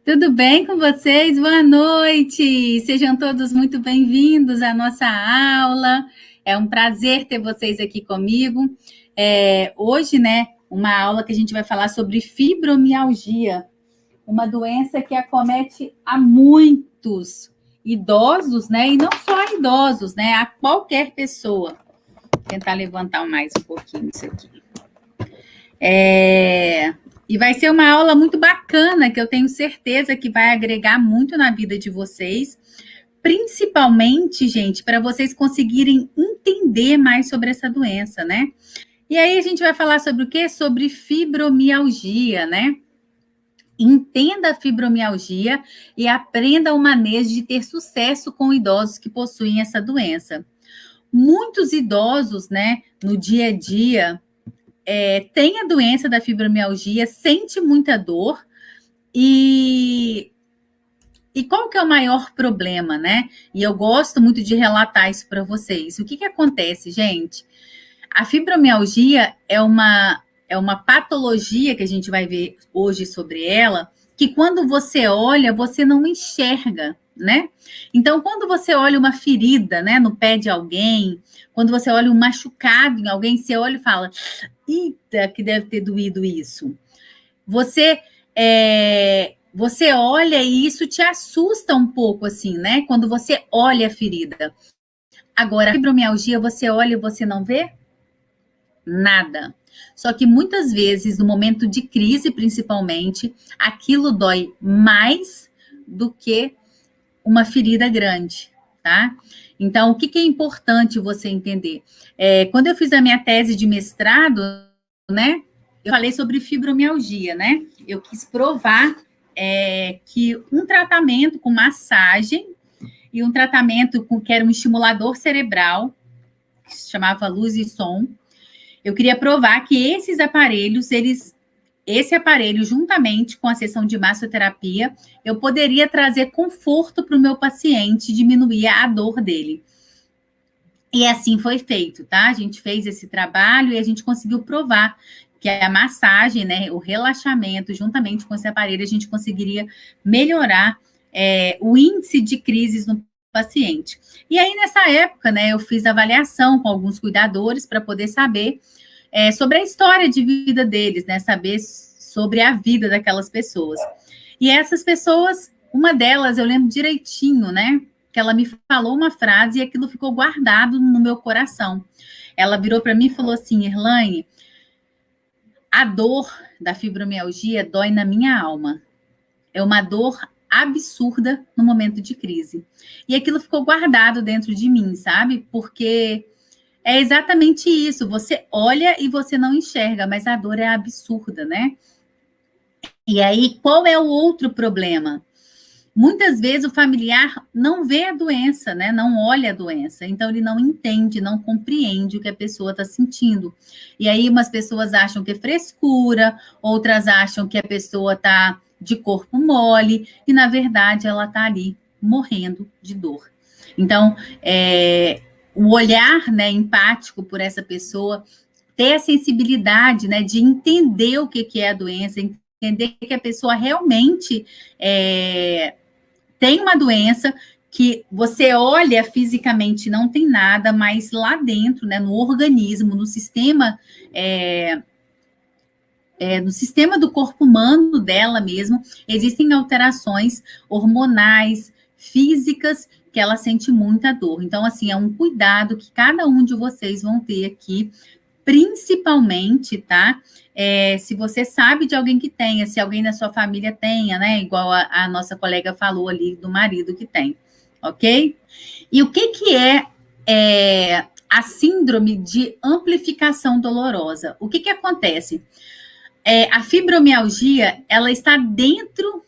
Tudo bem com vocês? Boa noite! Sejam todos muito bem-vindos à nossa aula. É um prazer ter vocês aqui comigo. Hoje, né, uma aula que a gente vai falar sobre fibromialgia, uma doença que acomete a muitos idosos, né, e não só idosos, né, a qualquer pessoa. Vou tentar levantar mais um pouquinho isso aqui. E vai ser uma aula muito bacana, que eu tenho certeza que vai agregar muito na vida de vocês, principalmente, gente, para vocês conseguirem entender mais sobre essa doença, né? E aí a gente vai falar sobre o quê? Sobre fibromialgia, né? Entenda a fibromialgia e aprenda o manejo de ter sucesso com idosos que possuem essa doença. Muitos idosos, né, no dia a dia, tem a doença da fibromialgia, sente muita dor e qual que é o maior problema, né? E eu gosto muito de relatar isso para vocês. O que acontece, gente? A fibromialgia é uma patologia que a gente vai ver hoje sobre ela, que quando você olha, você não enxerga, né? Então, quando você olha uma ferida, né, no pé de alguém, quando você olha um machucado em alguém, você olha e fala: eita, que deve ter doído isso. Você olha e isso te assusta um pouco, assim, né? Quando você olha a ferida. Agora, a fibromialgia, você olha e você não vê nada. Só que muitas vezes, no momento de crise, principalmente, aquilo dói mais do que uma ferida grande, tá? Então, o que é importante você entender? Quando eu fiz a minha tese de mestrado, né, eu falei sobre fibromialgia, né? Eu quis provar que um tratamento com massagem e um tratamento que era um estimulador cerebral, que se chamava luz e som, eu queria provar que esses aparelhos, esse aparelho, juntamente com a sessão de massoterapia, eu poderia trazer conforto para o meu paciente, diminuir a dor dele. E assim foi feito, tá? A gente fez esse trabalho e a gente conseguiu provar que a massagem, né, o relaxamento, juntamente com esse aparelho, a gente conseguiria melhorar o índice de crises no paciente. E aí, nessa época, né, eu fiz avaliação com alguns cuidadores para poder saber sobre a história de vida deles, né, saber sobre a vida daquelas pessoas. E essas pessoas, uma delas, eu lembro direitinho, né, que ela me falou uma frase e aquilo ficou guardado no meu coração. Ela virou para mim e falou assim: Erlaine, a dor da fibromialgia dói na minha alma. É uma dor absurda no momento de crise. E aquilo ficou guardado dentro de mim, sabe? Porque é exatamente isso. Você olha e você não enxerga, mas a dor é absurda, né? E aí, qual é o outro problema? Muitas vezes o familiar não vê a doença, né? Não olha a doença, então ele não entende, não compreende o que a pessoa está sentindo. E aí umas pessoas acham que é frescura, outras acham que a pessoa está de corpo mole, e na verdade ela está ali morrendo de dor. Então, o olhar, né, empático por essa pessoa, ter a sensibilidade, né, de entender o que é a doença, entender que a pessoa realmente tem uma doença que você olha fisicamente não tem nada, mas lá dentro, né, no organismo, no sistema, no sistema do corpo humano dela mesmo, existem alterações hormonais, físicas, que ela sente muita dor. Então, assim, é um cuidado que cada um de vocês vão ter aqui, principalmente, tá? Se você sabe de alguém que tenha, se alguém da sua família tenha, né? Igual a nossa colega falou ali do marido que tem, ok? E o que é a síndrome de amplificação dolorosa? O que acontece? A fibromialgia, ela está dentro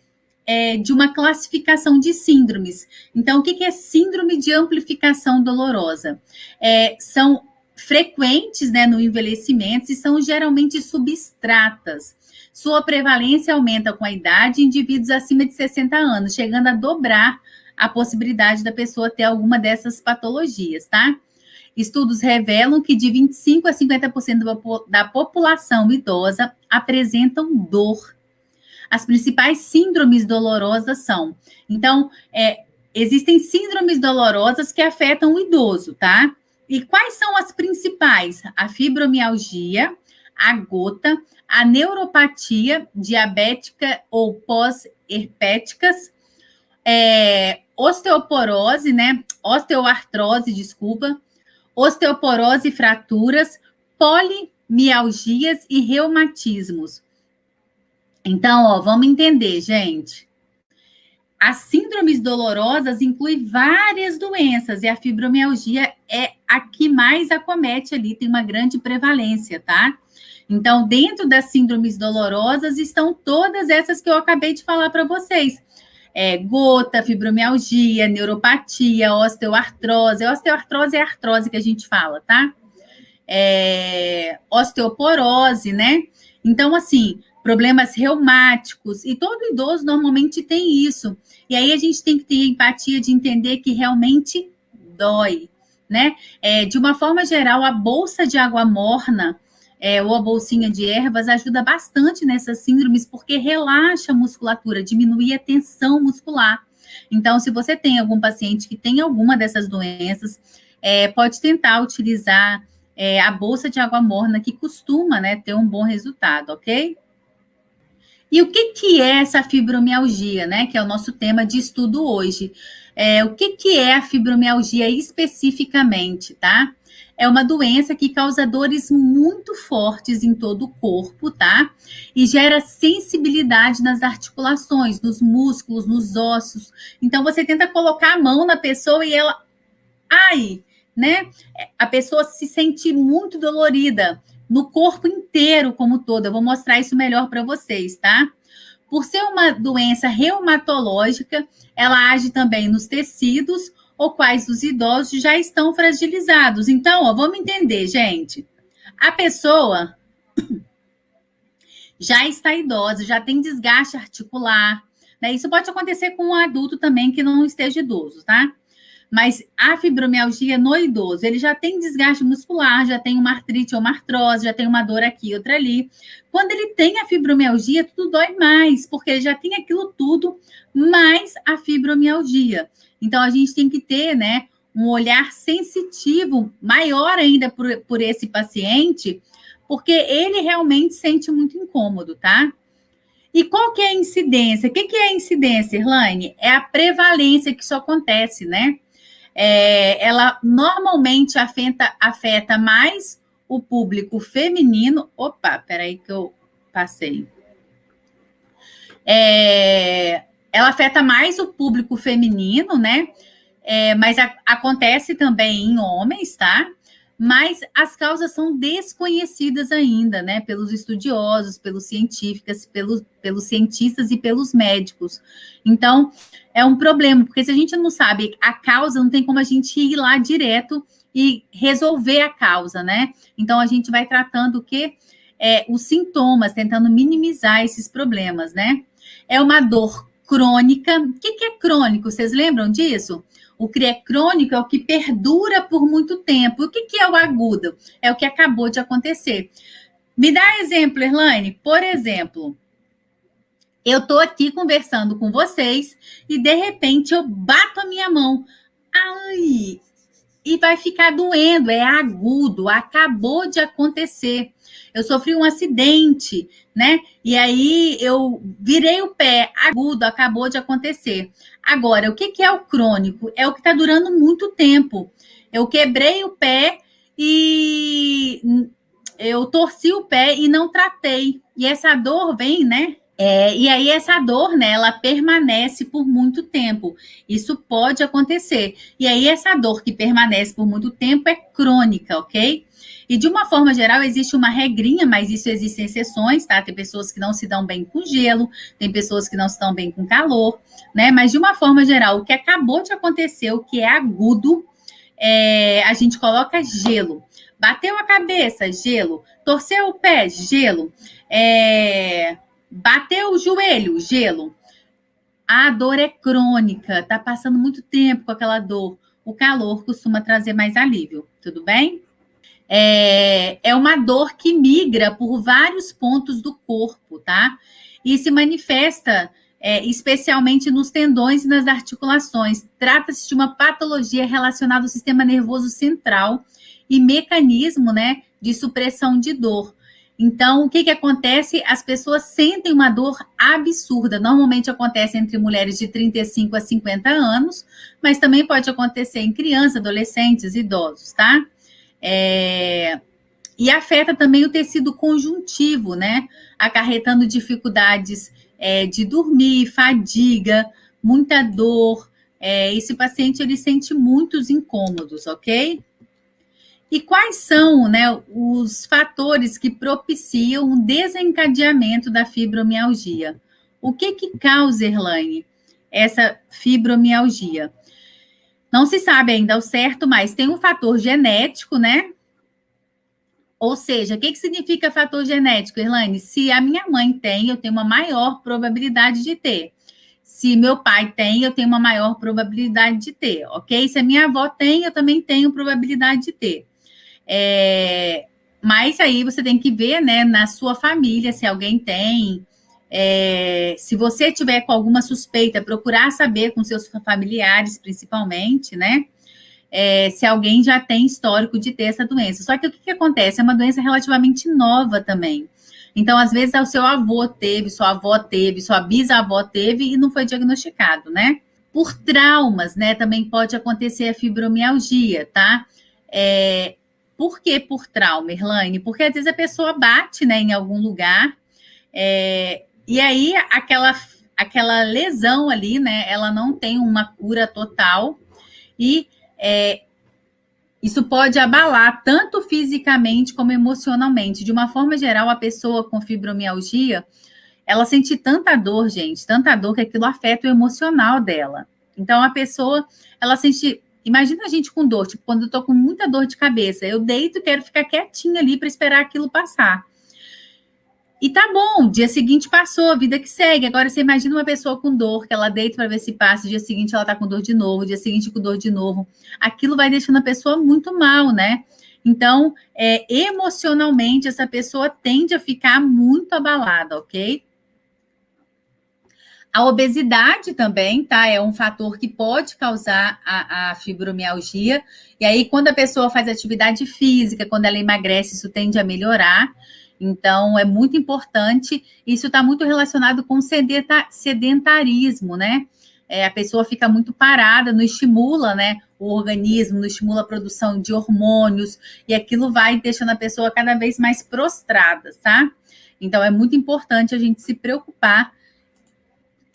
de uma classificação de síndromes. Então, o que é síndrome de amplificação dolorosa? São frequentes, né, no envelhecimento e são geralmente substratas. Sua prevalência aumenta com a idade em indivíduos acima de 60 anos, chegando a dobrar a possibilidade da pessoa ter alguma dessas patologias, tá? Estudos revelam que de 25% a 50% da população idosa apresentam dor. As principais síndromes dolorosas são. Então, existem síndromes dolorosas que afetam o idoso, tá? E quais são as principais? A fibromialgia, a gota, a neuropatia diabética ou pós-herpéticas, osteoporose, né? Osteoartrose, desculpa, osteoporose e fraturas, polimialgias e reumatismos. Então, ó, vamos entender, gente. As síndromes dolorosas incluem várias doenças e a fibromialgia é a que mais acomete ali, tem uma grande prevalência, tá? Então, dentro das síndromes dolorosas estão todas essas que eu acabei de falar para vocês. Gota, fibromialgia, neuropatia, osteoartrose. Osteoartrose é a artrose que a gente fala, tá? Osteoporose, né? Então, assim, problemas reumáticos, e todo idoso normalmente tem isso. E aí a gente tem que ter empatia de entender que realmente dói, né? De uma forma geral, a bolsa de água morna, ou a bolsinha de ervas, ajuda bastante nessas síndromes, porque relaxa a musculatura, diminui a tensão muscular. Então, se você tem algum paciente que tem alguma dessas doenças, pode tentar utilizar a bolsa de água morna, que costuma, né, ter um bom resultado, ok? E o que é essa fibromialgia, né? Que é o nosso tema de estudo hoje. O que é a fibromialgia especificamente, tá? É uma doença que causa dores muito fortes em todo o corpo, tá? E gera sensibilidade nas articulações, nos músculos, nos ossos. Então, você tenta colocar a mão na pessoa e ela... Ai! Né? A pessoa se sente muito dolorida no corpo inteiro como todo. Eu vou mostrar isso melhor para vocês, tá? Por ser uma doença reumatológica, ela age também nos tecidos, ou quais os idosos já estão fragilizados. Então, ó, vamos entender, gente. A pessoa já está idosa, já tem desgaste articular, né? Isso pode acontecer com um adulto também que não esteja idoso, tá? Mas a fibromialgia no idoso, ele já tem desgaste muscular, já tem uma artrite ou uma artrose, já tem uma dor aqui, outra ali. Quando ele tem a fibromialgia, tudo dói mais, porque ele já tem aquilo tudo, mais a fibromialgia. Então, a gente tem que ter, né, um olhar sensitivo, maior ainda por esse paciente, porque ele realmente sente muito incômodo, tá? E qual que é a incidência? O que é a incidência, Irlane? É a prevalência que isso acontece, né? Ela normalmente afeta mais o público feminino. Opa, peraí que eu passei. Ela afeta mais o público feminino, né? Mas acontece também em homens, tá? Mas as causas são desconhecidas ainda, né? Pelos estudiosos, pelos cientistas, pelos cientistas e pelos médicos. Então, é um problema, porque se a gente não sabe a causa, não tem como a gente ir lá direto e resolver a causa, né? Então, a gente vai tratando os sintomas, tentando minimizar esses problemas, né? É uma dor crônica. O que é crônico? Vocês lembram disso? O que é crônico é o que perdura por muito tempo. O que é o agudo? É o que acabou de acontecer. Me dá exemplo, Irlane. Por exemplo, eu estou aqui conversando com vocês e, de repente, eu bato a minha mão. Ai! E vai ficar doendo, é agudo, acabou de acontecer. Eu sofri um acidente, né? E aí eu virei o pé, agudo, acabou de acontecer. Agora, o que é o crônico? É o que está durando muito tempo. Eu quebrei o pé e eu torci o pé e não tratei. E essa dor vem, né? E aí essa dor, né, ela permanece por muito tempo. Isso pode acontecer. E aí essa dor que permanece por muito tempo é crônica, ok? E de uma forma geral existe uma regrinha, mas isso existem exceções, tá? Tem pessoas que não se dão bem com gelo, tem pessoas que não se dão bem com calor, né? Mas de uma forma geral, o que acabou de acontecer, o que é agudo, a gente coloca gelo. Bateu a cabeça, gelo. Torceu o pé, gelo. Bateu o joelho, gelo. A dor é crônica, tá passando muito tempo com aquela dor. O calor costuma trazer mais alívio, tudo bem? É uma dor que migra por vários pontos do corpo, tá? e se manifesta especialmente nos tendões e nas articulações. Trata-se de uma patologia relacionada ao sistema nervoso central e mecanismo, né, de supressão de dor. Então, o que acontece? As pessoas sentem uma dor absurda. Normalmente acontece entre mulheres de 35 a 50 anos, mas também pode acontecer em crianças, adolescentes, idosos, tá? E afeta também o tecido conjuntivo, né? Acarretando dificuldades de dormir, fadiga, muita dor. Esse paciente, ele sente muitos incômodos, ok? E quais são, né, os fatores que propiciam o desencadeamento da fibromialgia? O que causa, Erlane, essa fibromialgia? Não se sabe ainda ao certo, mas tem um fator genético, né? Ou seja, o que significa fator genético, Erlane? Se a minha mãe tem, eu tenho uma maior probabilidade de ter. Se meu pai tem, eu tenho uma maior probabilidade de ter, ok? Se a minha avó tem, eu também tenho probabilidade de ter. Mas aí você tem que ver, né, na sua família, se alguém tem. Se você tiver com alguma suspeita, procurar saber com seus familiares, principalmente, né? Se alguém já tem histórico de ter essa doença. Só que o que acontece? É uma doença relativamente nova também. Então, às vezes, o seu avô teve, sua avó teve, sua bisavó teve e não foi diagnosticado, né? Por traumas, né? Também pode acontecer a fibromialgia, tá? Por que por trauma, Erlane? Porque às vezes a pessoa bate, né, em algum lugar, e aí aquela lesão ali, né, ela não tem uma cura total, e isso pode abalar tanto fisicamente como emocionalmente. De uma forma geral, a pessoa com fibromialgia, ela sente tanta dor, gente, tanta dor, que aquilo afeta o emocional dela. Então, a pessoa, ela sente... Imagina a gente com dor, tipo, quando eu tô com muita dor de cabeça, eu deito e quero ficar quietinha ali para esperar aquilo passar. E tá bom, dia seguinte passou, a vida que segue. Agora você imagina uma pessoa com dor, que ela deita para ver se passa, dia seguinte ela tá com dor de novo, dia seguinte com dor de novo. Aquilo vai deixando a pessoa muito mal, né? Então, emocionalmente, essa pessoa tende a ficar muito abalada, ok? A obesidade também, tá? É um fator que pode causar a fibromialgia. E aí, quando a pessoa faz atividade física, quando ela emagrece, isso tende a melhorar. Então, é muito importante. Isso está muito relacionado com sedentarismo, né? A pessoa fica muito parada, não estimula, né, o organismo, não estimula a produção de hormônios, e aquilo vai deixando a pessoa cada vez mais prostrada, tá? Então, é muito importante a gente se preocupar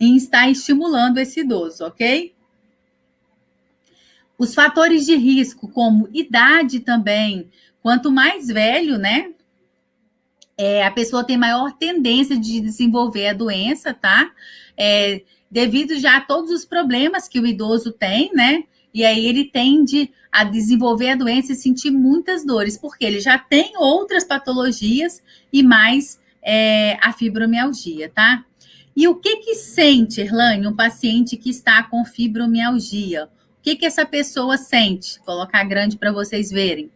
em estar estimulando esse idoso, ok? Os fatores de risco, como idade também, quanto mais velho, né, a pessoa tem maior tendência de desenvolver a doença, tá? Devido já a todos os problemas que o idoso tem, né? E aí ele tende a desenvolver a doença e sentir muitas dores, porque ele já tem outras patologias e mais a fibromialgia, tá? E o que sente, Erlane, um paciente que está com fibromialgia? O que essa pessoa sente? Vou colocar grande para vocês verem.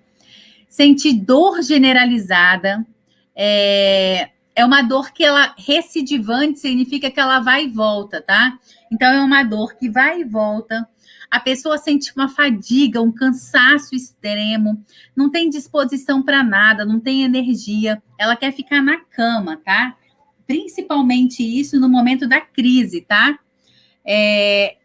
Sente dor generalizada, é uma dor que ela recidivante, significa que ela vai e volta, tá? Então, é uma dor que vai e volta. A pessoa sente uma fadiga, um cansaço extremo, não tem disposição para nada, não tem energia, ela quer ficar na cama, tá? Principalmente isso no momento da crise, tá?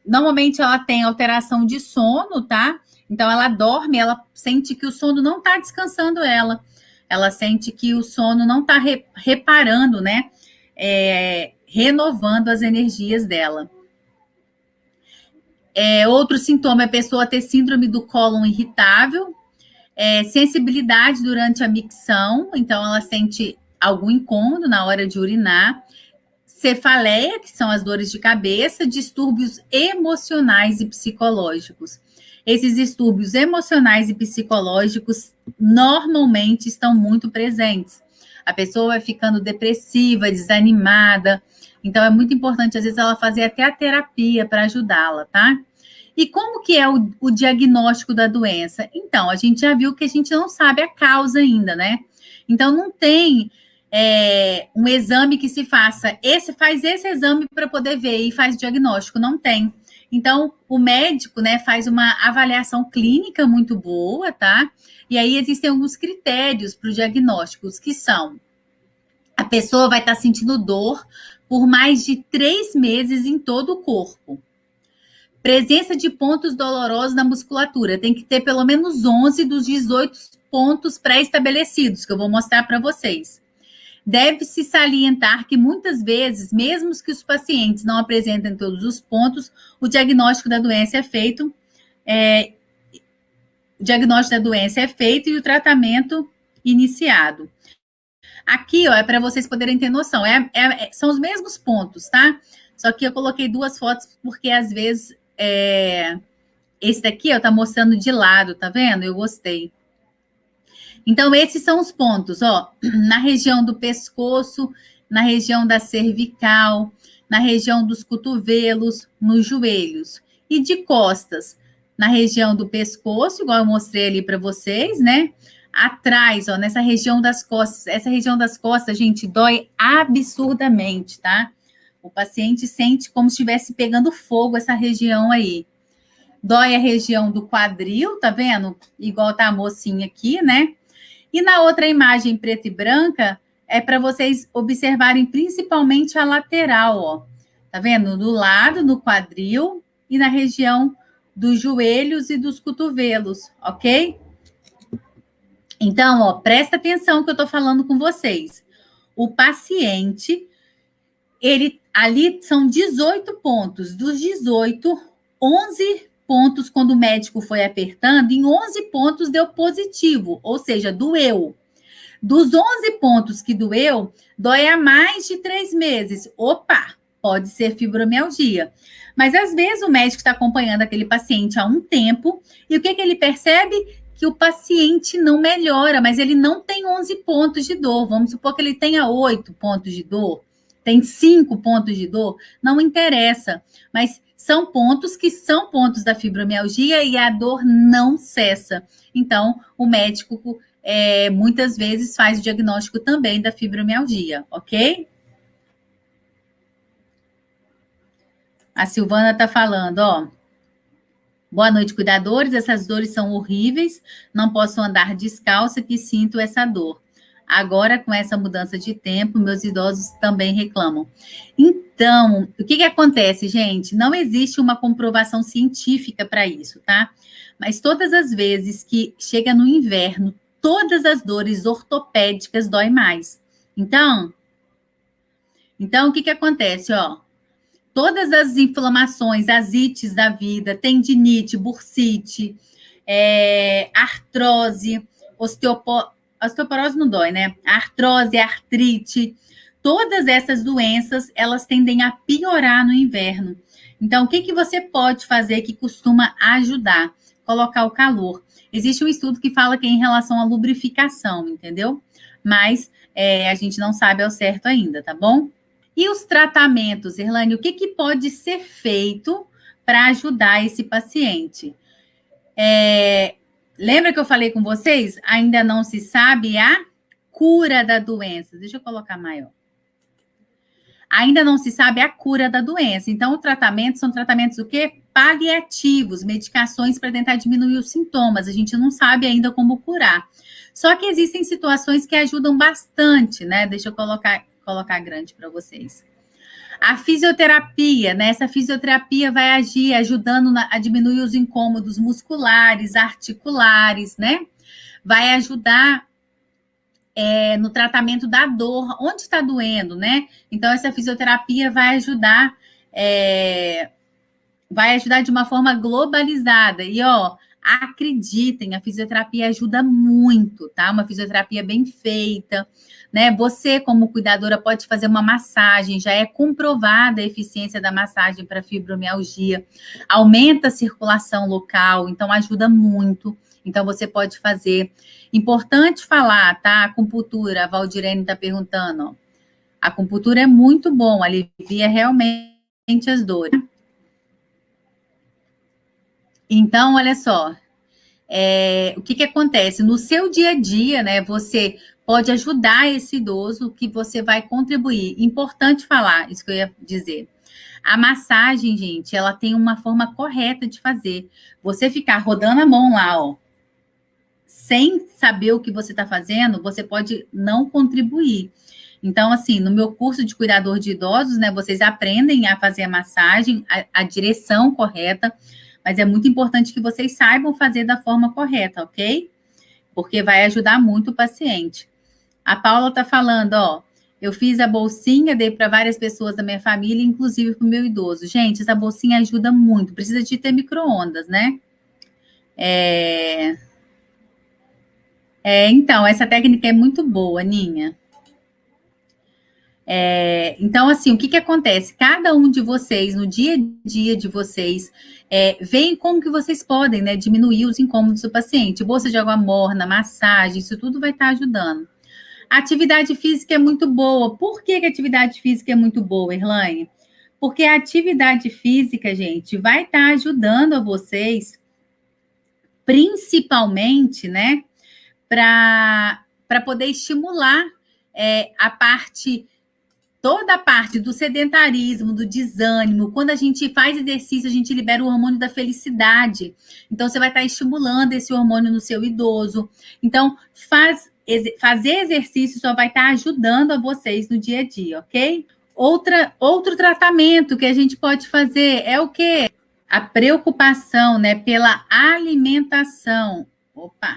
Normalmente ela tem alteração de sono, tá? Então ela dorme, ela sente que o sono não está descansando ela. Ela sente que o sono não está reparando, né? Renovando as energias dela. Outro sintoma é a pessoa ter síndrome do cólon irritável, sensibilidade durante a micção, então ela sente algum incômodo na hora de urinar, cefaleia, que são as dores de cabeça, distúrbios emocionais e psicológicos. Esses distúrbios emocionais e psicológicos normalmente estão muito presentes. A pessoa vai ficando depressiva, desanimada. Então, é muito importante, às vezes, ela fazer até a terapia para ajudá-la, tá? E como que é o diagnóstico da doença? Então, a gente já viu que a gente não sabe a causa ainda, né? Então, não tem um exame que se faça, faz esse exame para poder ver e faz diagnóstico, não tem. Então, o médico, né, faz uma avaliação clínica muito boa, tá? E aí existem alguns critérios para os diagnósticos, que são: a pessoa vai estar sentindo dor por mais de 3 meses em todo o corpo. Presença de pontos dolorosos na musculatura. Tem que ter pelo menos 11 dos 18 pontos pré-estabelecidos, que eu vou mostrar para vocês. Deve-se salientar que muitas vezes, mesmo que os pacientes não apresentem todos os pontos, o diagnóstico da doença é feito, e o tratamento iniciado. Aqui, ó, é para vocês poderem ter noção. São os mesmos pontos, tá? Só que eu coloquei 2 fotos porque às vezes esse daqui, ó, tá mostrando de lado, tá vendo? Eu gostei. Então, esses são os pontos, ó, na região do pescoço, na região da cervical, na região dos cotovelos, nos joelhos. E de costas, na região do pescoço, igual eu mostrei ali para vocês, né? Atrás, ó, nessa região das costas. Essa região das costas, gente, dói absurdamente, tá? O paciente sente como se estivesse pegando fogo essa região aí. Dói a região do quadril, tá vendo? Igual tá a mocinha aqui, né? E na outra imagem preta e branca, é para vocês observarem principalmente a lateral, ó. Tá vendo? Do lado, no quadril e na região dos joelhos e dos cotovelos, ok? Então, ó, presta atenção que eu tô falando com vocês. O paciente, ali são 18 pontos. Dos 18, 11 pontos, quando o médico foi apertando, em 11 pontos deu positivo, ou seja, doeu. Dos 11 pontos que doeu, dói há mais de 3 meses. Opa, pode ser fibromialgia. Mas, às vezes, o médico está acompanhando aquele paciente há um tempo, e o que ele percebe? Que o paciente não melhora, mas ele não tem 11 pontos de dor. Vamos supor que ele tenha 8 pontos de dor, tem 5 pontos de dor, não interessa. Mas são pontos que são pontos da fibromialgia e a dor não cessa. Então, o médico muitas vezes faz o diagnóstico também da fibromialgia, ok? A Silvana está falando, ó. Boa noite, cuidadores. Essas dores são horríveis. Não posso andar descalça que sinto essa dor. Agora, com essa mudança de tempo, meus idosos também reclamam. Então, o que acontece, gente? Não existe uma comprovação científica para isso, tá? Mas todas as vezes que chega no inverno, todas as dores ortopédicas doem mais. Então o que acontece, ó? Todas as inflamações, as ites da vida, tendinite, bursite, artrose, osteoporose não dói, né? Artrose, artrite, todas essas doenças, elas tendem a piorar no inverno. Então, o que você pode fazer que costuma ajudar? Colocar o calor. Existe um estudo que fala que é em relação à lubrificação, entendeu? Mas a gente não sabe ao certo ainda, tá bom? E os tratamentos, Irlane, o que pode ser feito para ajudar esse paciente? Lembra que eu falei com vocês? Ainda não se sabe a cura da doença. Deixa eu colocar maior. Ainda não se sabe a cura da doença. Então, o tratamento são tratamentos o quê? Paliativos, medicações para tentar diminuir os sintomas. A gente não sabe ainda como curar. Só que existem situações que ajudam bastante, né? Deixa eu colocar grande para vocês. A fisioterapia, né? Essa fisioterapia vai agir ajudando a diminuir os incômodos musculares, articulares, né? Vai ajudar no tratamento da dor, onde está doendo, né? Então, essa fisioterapia vai ajudar de uma forma globalizada. E, ó, acreditem, a fisioterapia ajuda muito, tá? Uma fisioterapia bem feita, né? Você, como cuidadora, pode fazer uma massagem, já é comprovada a eficiência da massagem para fibromialgia, aumenta a circulação local, então ajuda muito. Então, você pode fazer. Importante falar, tá? Acupuntura, a Valdirene está perguntando, ó. A acupuntura é muito bom, alivia realmente as dores. Então, olha só, o que acontece? No seu dia a dia, né, você pode ajudar esse idoso, que você vai contribuir. Importante falar, isso que eu ia dizer. A massagem, gente, ela tem uma forma correta de fazer. Você ficar rodando a mão lá, ó, sem saber o que você está fazendo, você pode não contribuir. Então, assim, no meu curso de cuidador de idosos, né, vocês aprendem a fazer a massagem, a direção correta, mas é muito importante que vocês saibam fazer da forma correta, ok? Porque vai ajudar muito o paciente. A Paula está falando, ó, eu fiz a bolsinha, dei para várias pessoas da minha família, inclusive para o meu idoso. Gente, essa bolsinha ajuda muito. Precisa de ter micro-ondas, né? Então, essa técnica é muito boa, Ninha. Então, assim, o que acontece? Cada um de vocês, no dia a dia de vocês, veem como que vocês podem, né, diminuir os incômodos do paciente. Bolsa de água morna, massagem, isso tudo vai estar ajudando. A atividade física é muito boa. Por que a atividade física é muito boa, Erlane? Porque a atividade física, gente, vai estar ajudando a vocês, principalmente, né, para poder estimular toda a parte do sedentarismo, do desânimo. Quando a gente faz exercício, a gente libera o hormônio da felicidade. Então, você vai estar estimulando esse hormônio no seu idoso. Então, fazer exercício só vai estar ajudando a vocês no dia a dia, ok? Outro tratamento que a gente pode fazer é o quê? A preocupação, né, pela alimentação. Opa!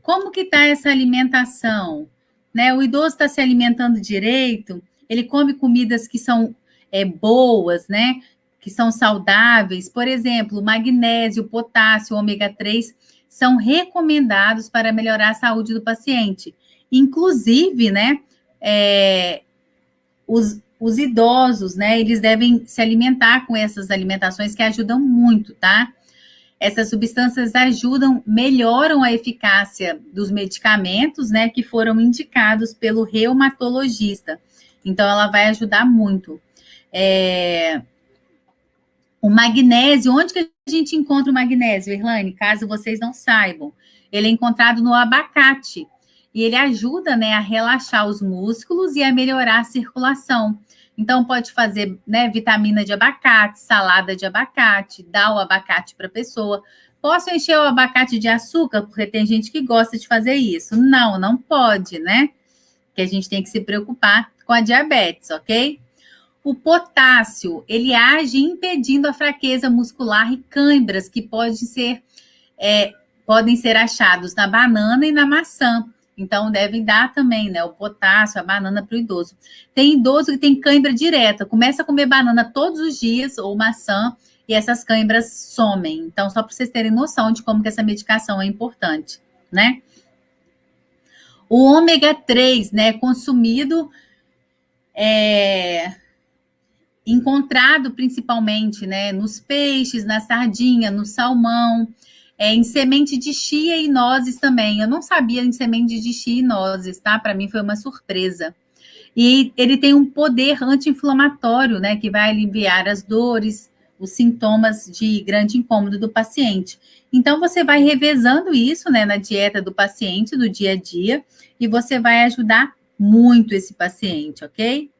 Como que está essa alimentação? Né? O idoso está se alimentando direito, ele come comidas que são boas, né? Que são saudáveis. Por exemplo, magnésio, potássio, ômega 3 são recomendados para melhorar a saúde do paciente. Inclusive, né? Os idosos, né? Eles devem se alimentar com essas alimentações que ajudam muito, tá? Essas substâncias ajudam, melhoram a eficácia dos medicamentos, né, que foram indicados pelo reumatologista. Então, ela vai ajudar muito. O magnésio, onde que a gente encontra o magnésio, Irlane? Caso vocês não saibam, ele é encontrado no abacate. E ele ajuda, né, a relaxar os músculos e a melhorar a circulação. Então, pode fazer, né, vitamina de abacate, salada de abacate, dar o abacate para a pessoa. Posso encher o abacate de açúcar? Porque tem gente que gosta de fazer isso. Não, não pode, né? Que a gente tem que se preocupar com a diabetes, ok? O potássio, ele age impedindo a fraqueza muscular e câimbras que podem ser achados na banana e na maçã. Então, devem dar também, né, o potássio, a banana para o idoso. Tem idoso que tem cãibra direta, começa a comer banana todos os dias, ou maçã, e essas cãibras somem. Então, só para vocês terem noção de como que essa medicação é importante, né? O ômega 3, né, consumido, encontrado principalmente, né, nos peixes, na sardinha, no salmão, em semente de chia e nozes também. Eu não sabia em semente de chia e nozes, tá? Para mim foi uma surpresa. E ele tem um poder anti-inflamatório, né? Que vai aliviar as dores, os sintomas de grande incômodo do paciente. Então, você vai revezando isso, né? Na dieta do paciente, do dia a dia, e você vai ajudar muito esse paciente, ok?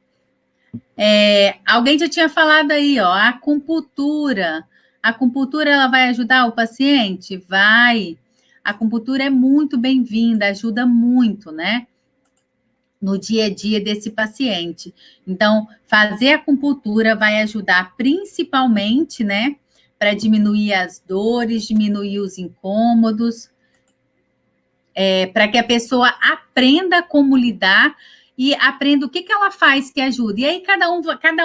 Alguém já tinha falado aí, ó, a acupuntura. A acupuntura, ela vai ajudar o paciente? Vai. A acupuntura é muito bem-vinda, ajuda muito, né? No dia a dia desse paciente. Então, fazer a acupuntura vai ajudar principalmente, né? Para diminuir as dores, diminuir os incômodos, para que a pessoa aprenda como lidar e aprenda o que ela faz que ajuda. E aí, cada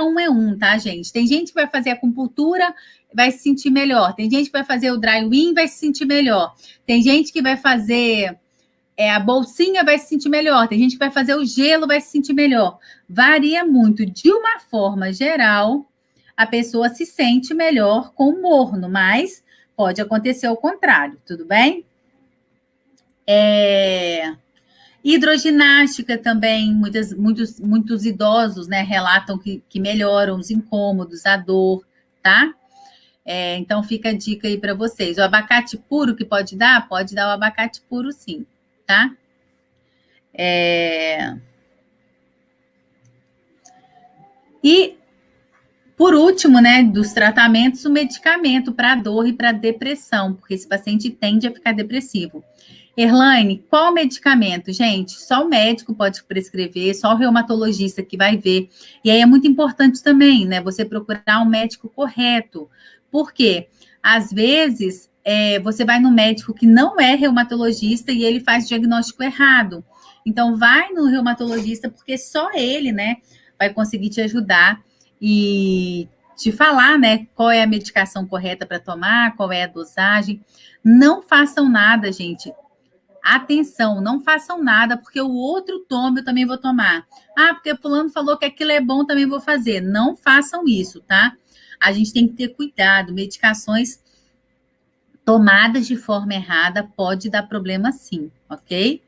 um é um, tá, gente? Tem gente que vai fazer acupuntura, vai se sentir melhor. Tem gente que vai fazer o dry-in, vai se sentir melhor. Tem gente que vai fazer a bolsinha, vai se sentir melhor. Tem gente que vai fazer o gelo, vai se sentir melhor. Varia muito. De uma forma geral, a pessoa se sente melhor com o morno, mas pode acontecer o contrário, tudo bem? Hidroginástica também, muitos idosos, né, relatam que melhoram os incômodos, a dor, tá? Então, fica a dica aí para vocês. O abacate puro que pode dar o abacate puro sim, tá? E, por último, né, dos tratamentos, o medicamento para dor e para depressão, porque esse paciente tende a ficar depressivo. Erlaine, qual medicamento? Gente, só o médico pode prescrever, só o reumatologista que vai ver. E aí é muito importante também, né, você procurar um médico correto. Por quê? Às vezes, você vai no médico que não é reumatologista e ele faz diagnóstico errado. Então, vai no reumatologista, porque só ele, né, vai conseguir te ajudar e te falar, né, qual é a medicação correta para tomar, qual é a dosagem. Não façam nada, gente. Atenção, não façam nada, porque o outro toma, eu também vou tomar. Ah, porque fulano falou que aquilo é bom, também vou fazer. Não façam isso, tá? A gente tem que ter cuidado. Medicações tomadas de forma errada pode dar problema sim, ok?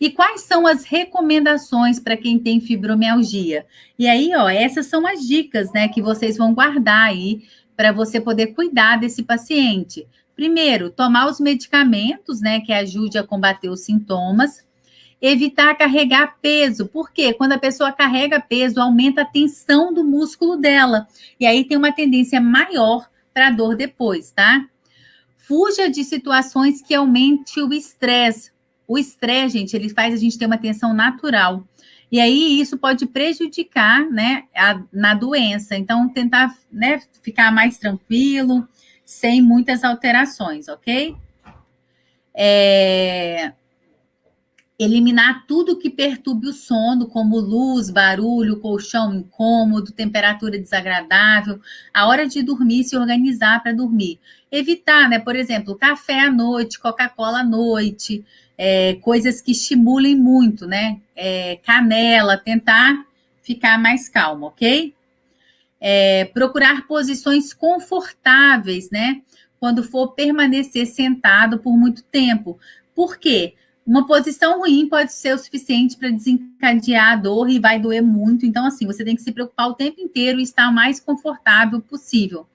E quais são as recomendações para quem tem fibromialgia? E aí, ó, essas são as dicas, né, que vocês vão guardar aí para você poder cuidar desse paciente. Primeiro, tomar os medicamentos, né, que ajude a combater os sintomas. Evitar carregar peso, porque quando a pessoa carrega peso, aumenta a tensão do músculo dela. E aí tem uma tendência maior para dor depois, tá? Fuja de situações que aumente o estresse. O estresse, gente, ele faz a gente ter uma tensão natural. E aí isso pode prejudicar, né, na doença. Então, tentar, né, ficar mais tranquilo, sem muitas alterações, ok? Eliminar tudo que perturbe o sono, como luz, barulho, colchão incômodo, temperatura desagradável. A hora de dormir, se organizar para dormir. Evitar, né, por exemplo, café à noite, Coca-Cola à noite, coisas que estimulem muito, né? Canela, tentar ficar mais calmo, ok? Procurar posições confortáveis, né? Quando for permanecer sentado por muito tempo. Por quê? Uma posição ruim pode ser o suficiente para desencadear a dor e vai doer muito. Então, assim, você tem que se preocupar o tempo inteiro e estar o mais confortável possível.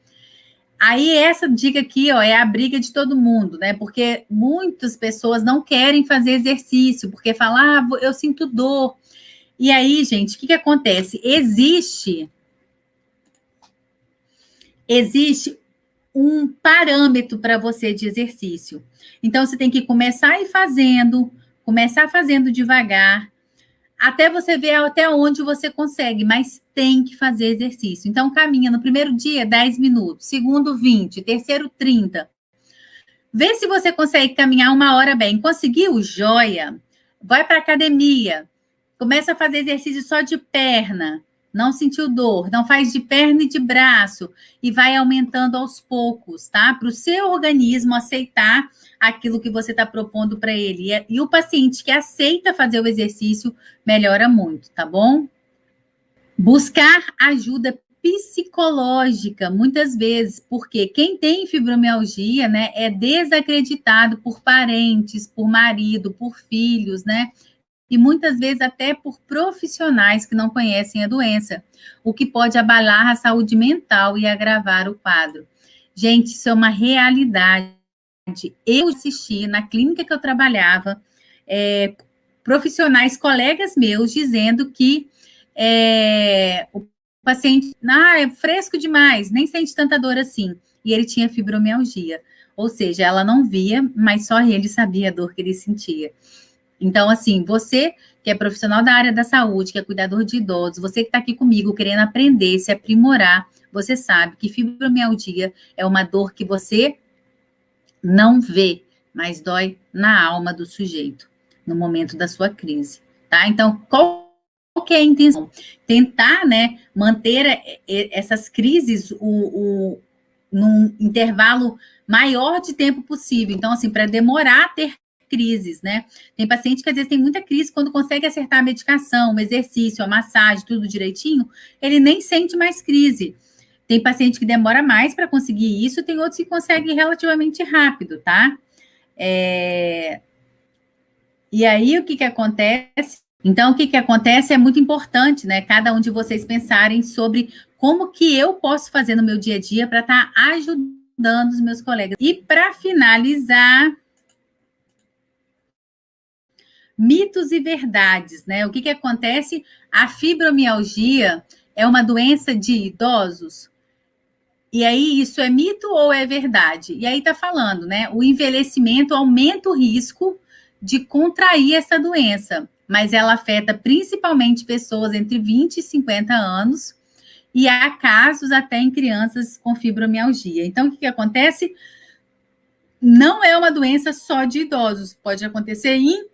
Aí, essa dica aqui, ó, é a briga de todo mundo, né? Porque muitas pessoas não querem fazer exercício, porque falam, eu sinto dor. E aí, gente, o que acontece? Existe um parâmetro para você de exercício. Então, você tem que começar fazendo devagar, até você ver até onde você consegue, mas tem que fazer exercício. Então, caminha no primeiro dia 10 minutos, segundo 20, terceiro 30. Vê se você consegue caminhar 1 hora bem. Conseguiu? Joia. Vai para a academia. Começa a fazer exercício só de perna. Não sentiu dor. Não faz de perna e de braço. E vai aumentando aos poucos, tá? Para o seu organismo aceitar aquilo que você está propondo para ele. E o paciente que aceita fazer o exercício melhora muito, tá bom? Buscar ajuda psicológica, muitas vezes, porque quem tem fibromialgia, né, é desacreditado por parentes, por marido, por filhos, né, e muitas vezes até por profissionais que não conhecem a doença, o que pode abalar a saúde mental e agravar o quadro. Gente, isso é uma realidade. Eu assisti na clínica que eu trabalhava, profissionais, colegas meus, dizendo que o paciente, é fresco demais, nem sente tanta dor assim. E ele tinha fibromialgia. Ou seja, ela não via, mas só ele sabia a dor que ele sentia. Então, assim, você que é profissional da área da saúde, que é cuidador de idosos, você que está aqui comigo querendo aprender, se aprimorar, você sabe que fibromialgia é uma dor que você não vê, mas dói na alma do sujeito, no momento da sua crise, tá? Então, qual que é a intenção? Tentar, né, manter essas crises num intervalo maior de tempo possível. Então, assim, para demorar a ter crises, né? Tem paciente que às vezes tem muita crise quando consegue acertar a medicação, o exercício, a massagem, tudo direitinho, ele nem sente mais crise. Tem paciente que demora mais para conseguir isso, tem outros que conseguem relativamente rápido, tá? E aí, o que acontece? Então, o que acontece é muito importante, né? Cada um de vocês pensarem sobre como que eu posso fazer no meu dia a dia para estar ajudando os meus colegas. E para finalizar, Mitos e verdades, né? O que acontece? A fibromialgia é uma doença de idosos? E aí, isso é mito ou é verdade? E aí tá falando, né? O envelhecimento aumenta o risco de contrair essa doença, mas ela afeta principalmente pessoas entre 20 e 50 anos, e há casos até em crianças com fibromialgia. Então, o que acontece? Não é uma doença só de idosos, pode acontecer em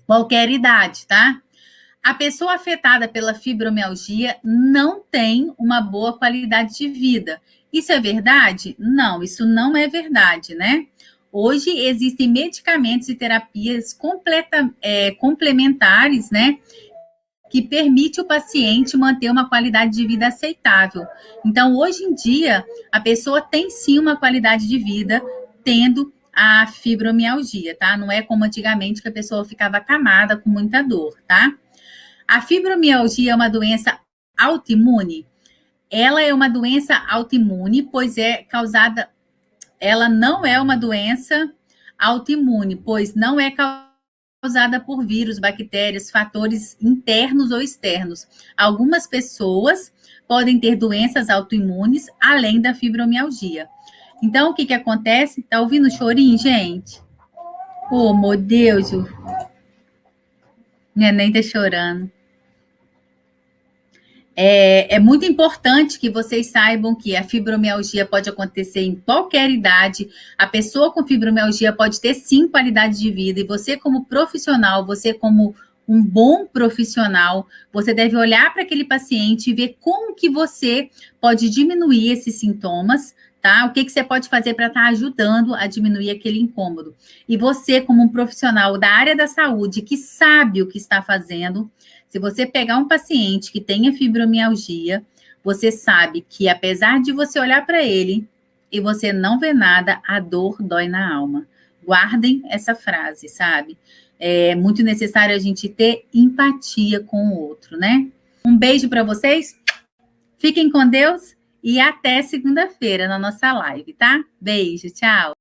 qualquer idade, tá? A pessoa afetada pela fibromialgia não tem uma boa qualidade de vida. Isso é verdade? Não, isso não é verdade, né? Hoje existem medicamentos e terapias complementares, né? Que permite o paciente manter uma qualidade de vida aceitável. Então, hoje em dia, a pessoa tem sim uma qualidade de vida tendo a fibromialgia, tá? Não é como antigamente que a pessoa ficava acamada com muita dor, tá? A fibromialgia é uma doença autoimune? Ela é uma doença autoimune, pois é causada. Ela não é uma doença autoimune, pois não é causada por vírus, bactérias, fatores internos ou externos. Algumas pessoas podem ter doenças autoimunes além da fibromialgia. Então, o que acontece? Tá ouvindo o chorinho, gente? Oh, meu Deus, o neném tá chorando. É muito importante que vocês saibam que a fibromialgia pode acontecer em qualquer idade. A pessoa com fibromialgia pode ter, sim, qualidade de vida. E você, como profissional, você como um bom profissional, você deve olhar para aquele paciente e ver como que você pode diminuir esses sintomas, tá? O que você pode fazer para estar ajudando a diminuir aquele incômodo. E você, como um profissional da área da saúde, que sabe o que está fazendo, se você pegar um paciente que tenha fibromialgia, você sabe que apesar de você olhar para ele e você não ver nada, a dor dói na alma. Guardem essa frase, sabe? É muito necessário a gente ter empatia com o outro, né? Um beijo para vocês. Fiquem com Deus e até segunda-feira na nossa live, tá? Beijo, tchau.